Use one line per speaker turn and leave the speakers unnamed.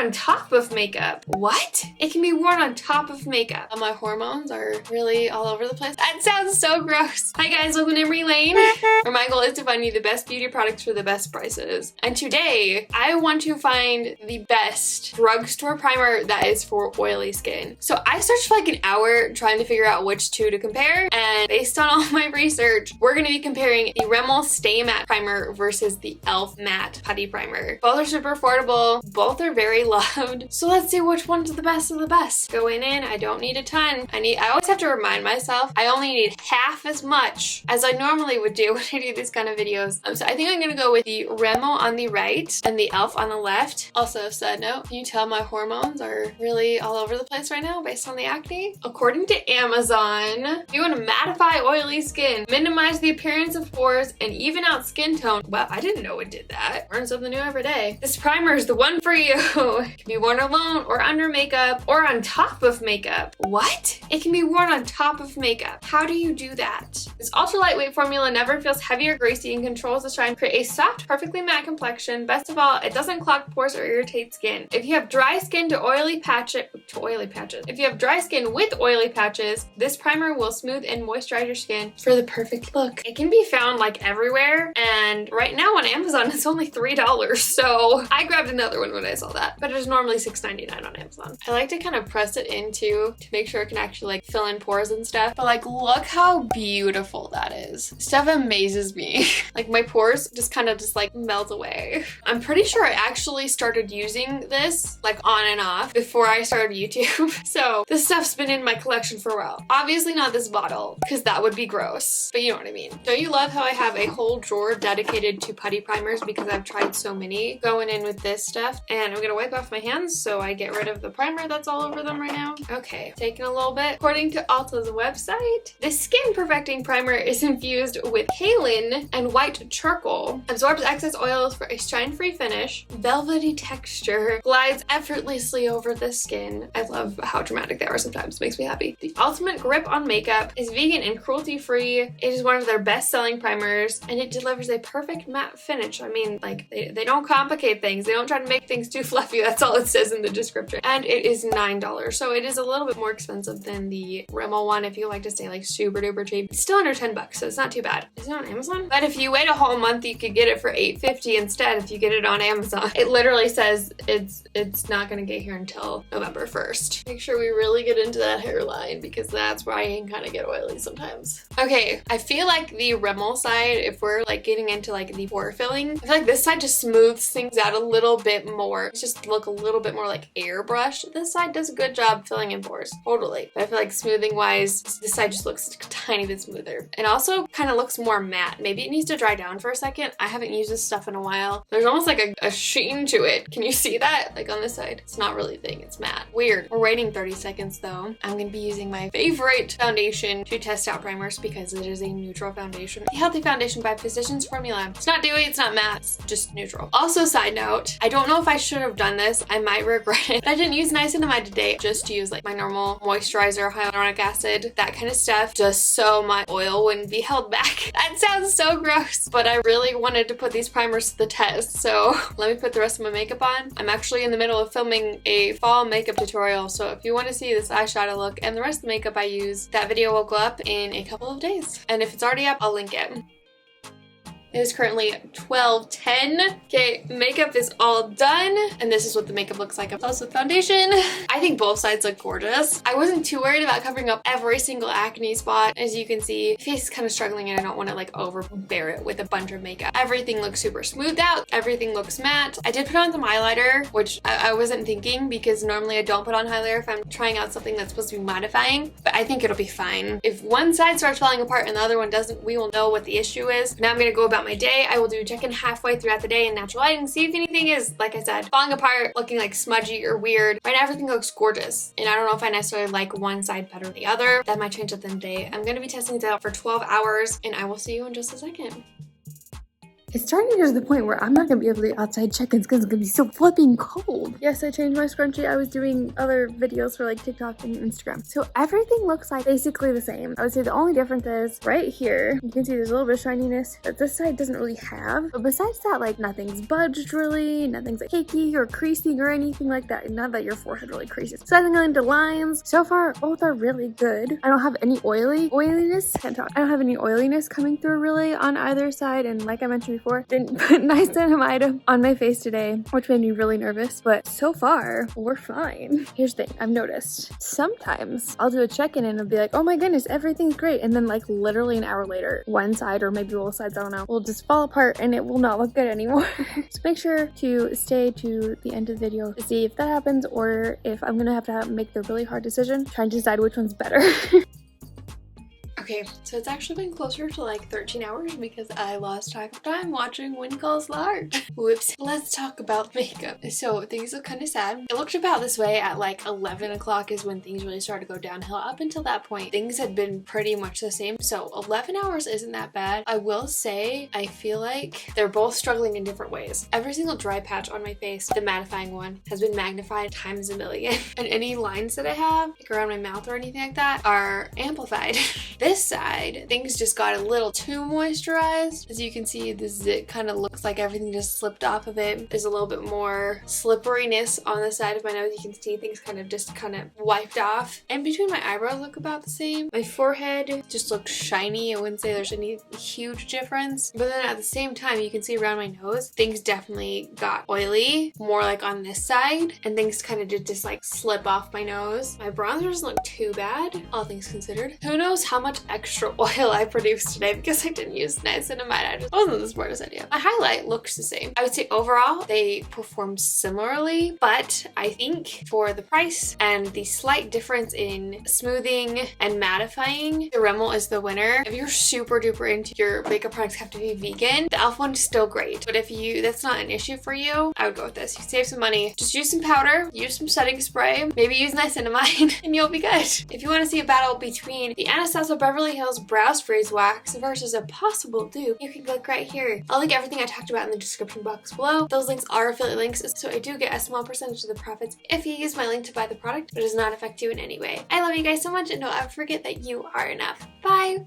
on top of makeup. What? It can be worn on top of makeup. My hormones are really all over the place. That sounds so gross. Hi guys, welcome to Emmarie Lane, where my goal is to find you the best beauty products for the best prices. And today, I want to find the best drugstore primer that is for oily skin. So I searched for like an hour trying to figure out which two to compare, and based on all my research, we're gonna be comparing the Rimmel Stay Matte Primer versus the e.l.f. Matte Putty Primer. Both are super affordable, both are very loved. So let's see which one's the best of the best. Going in, I don't need a ton. I always have to remind myself I only need half as much as I normally would do when I do these kind of videos. So I think I'm gonna go with the Rimmel on the right and the e.l.f. on the left. Also, side note, can you tell my hormones are really all over the place right now based on the acne? According to Amazon, if you want to mattify oily skin, minimize the appearance of pores, and even out skin tone. Wow, I didn't know it did that. Learn something new every day. This primer is the one for you. It can be worn alone or under makeup or on top of makeup. What? It can be worn on top of makeup. How do you do that? This ultra lightweight formula never feels heavy or greasy and controls the shine, create a soft, perfectly matte complexion. Best of all, it doesn't clog pores or irritate skin. If you have dry skin to oily patches, if you have dry skin with oily patches, this primer will smooth and moisturize your skin for the perfect look. It can be found like everywhere, and right now on Amazon it's only $3, so I grabbed another one when I saw that, but it's normally $6.99 on Amazon. I like to kind of press it into to make sure it can actually like fill in pores and stuff, but like look how beautiful that is. Stuff amazes me. Like my pores just kind of just like melt away. I'm pretty sure I actually started using this like on and off before I started YouTube. So this stuff's been in my collection for a while. Obviously not this bottle, because that would be gross, but you know what I mean. Don't you love how I have a whole drawer dedicated to putty primers because I've tried so many going in with this stuff? And I'm gonna wipe off my hands so I get rid of the primer that's all over them right now. Okay, taking a little bit. According to Ulta's website, this skin perfecting primer is infused with kaolin and white charcoal, absorbs excess oils for a shine-free finish, velvety texture, glides effortlessly over the skin. I love how dramatic they are sometimes, makes me happy. The ultimate grip on makeup, is vegan and cruelty-free. It is one of their best-selling primers, and it delivers a perfect matte finish. I mean, like, they don't complicate things. They don't try to make things too fluffy. That's all it says in the description. And it is $9, so it is a little bit more expensive than the Rimmel one if you like to stay like super duper cheap. It's still under $10, so it's not too bad. Is it on Amazon? But if you wait a whole month, you could get it for $8.50 instead if you get it on Amazon. It literally says it's not gonna get here until November 1st. Make sure we really get into that hairline because that's where I can kind of get oily sometimes. Okay, I feel like the Rimmel side, if we're like getting into like the pore filling, I feel like this side just smooths things out a little bit more. It's just look a little bit more like airbrushed. This side does a good job filling in pores, totally. But I feel like smoothing wise, this side just looks a tiny bit smoother. It also kind of looks more matte. Maybe it needs to dry down for a second. I haven't used this stuff in a while. There's almost like a sheen to it. Can you see that? Like on this side, it's not really thin, it's matte. Weird. We're waiting 30 seconds though. I'm gonna be using my favorite foundation to test out primers because it is a neutral foundation. The Healthy Foundation by Physicians Formula. It's not dewy, it's not matte, it's just neutral. Also, side note, I don't know if I should have done this. I might regret it. But I didn't use niacinamide today. Just use like my normal moisturizer, hyaluronic acid, that kind of stuff, just so my oil wouldn't be held back. That sounds so gross, but I really wanted to put these primers to the test. So let me put the rest of my makeup on. I'm actually in the middle of filming a fall makeup tutorial. So if you want to see this eyeshadow look and the rest of the makeup I use, that video will go up in a couple of days. And if it's already up, I'll link it. It is currently 12:10. Okay, makeup is all done. And this is what the makeup looks like up close with foundation. I think both sides look gorgeous. I wasn't too worried about covering up every single acne spot. As you can see, face is kind of struggling and I don't want to like overbear it with a bunch of makeup. Everything looks super smoothed out. Everything looks matte. I did put on some highlighter, which I wasn't thinking because normally I don't put on highlighter if I'm trying out something that's supposed to be mattifying, but I think it'll be fine. If one side starts falling apart and the other one doesn't, we will know what the issue is. Now I'm gonna go about my day. I will do a check-in halfway throughout the day in natural lighting, see if anything is, like I said, falling apart, looking like smudgy or weird. Right now everything looks gorgeous, and I don't know if I necessarily like one side better than the other. That might change at the end of the day. I'm gonna be testing it out for 12 hours, and I will see you in just a second.
It's starting to get to the point where I'm not gonna be able to do outside check-ins because it's gonna be so flipping cold. Yes, I changed my scrunchie. I was doing other videos for like TikTok and Instagram. So everything looks like basically the same. I would say the only difference is right here, you can see there's a little bit of shininess that this side doesn't really have. But besides that, like nothing's budged really, nothing's like cakey or creasing or anything like that. Not that your forehead really creases. So I think into lines. So far, both are really good. I don't have any oiliness. Can't talk. I don't have any oiliness coming through really on either side. And like I mentioned before, didn't put niacinamide on my face today, which made me really nervous. But so far, we're fine. Here's the thing I've noticed. Sometimes I'll do a check-in and it'll be like, oh my goodness, everything's great. And then like literally an hour later, one side or maybe both sides, I don't know, will just fall apart and it will not look good anymore. So make sure to stay to the end of the video to see if that happens or if I'm gonna have to make the really hard decision, trying to decide which one's better.
Okay, so it's actually been closer to like 13 hours because I lost track of time watching When Calls Large. Whoops. Let's talk about makeup. So things look kind of sad. It looked about this way at like 11 o'clock is when things really started to go downhill. Up until that point, things had been pretty much the same. So 11 hours isn't that bad. I will say, I feel like they're both struggling in different ways. Every single dry patch on my face, the mattifying one, has been magnified times a million. And any lines that I have, like around my mouth or anything like that, are amplified. This side, things just got a little too moisturized. As you can see, the zit kind of looks like everything just slipped off of it. There's a little bit more slipperiness on the side of my nose. You can see things kind of wiped off. And between my eyebrows look about the same. My forehead just looks shiny. I wouldn't say there's any huge difference. But then at the same time, you can see around my nose, things definitely got oily, more like on this side. And things kind of did just like slip off my nose. My bronzer doesn't look too bad, all things considered. Who knows how much extra oil I produced today because I didn't use niacinamide. I just wasn't the smartest idea. My highlight looks the same. I would say overall they performed similarly, but I think for the price and the slight difference in smoothing and mattifying, the Rimmel is the winner. If you're super duper into your makeup products have to be vegan, the e.l.f. one is still great. But if that's not an issue for you, I would go with this. You save some money. Just use some powder, use some setting spray, maybe use niacinamide, and you'll be good. If you want to see a battle between the Anastasia Beverly Hills Brow Sprays Wax versus a possible dupe, you can click right here. I'll link everything I talked about in the description box below. Those links are affiliate links, so I do get a small percentage of the profits if you use my link to buy the product, but it does not affect you in any way. I love you guys so much, and don't ever forget that you are enough. Bye!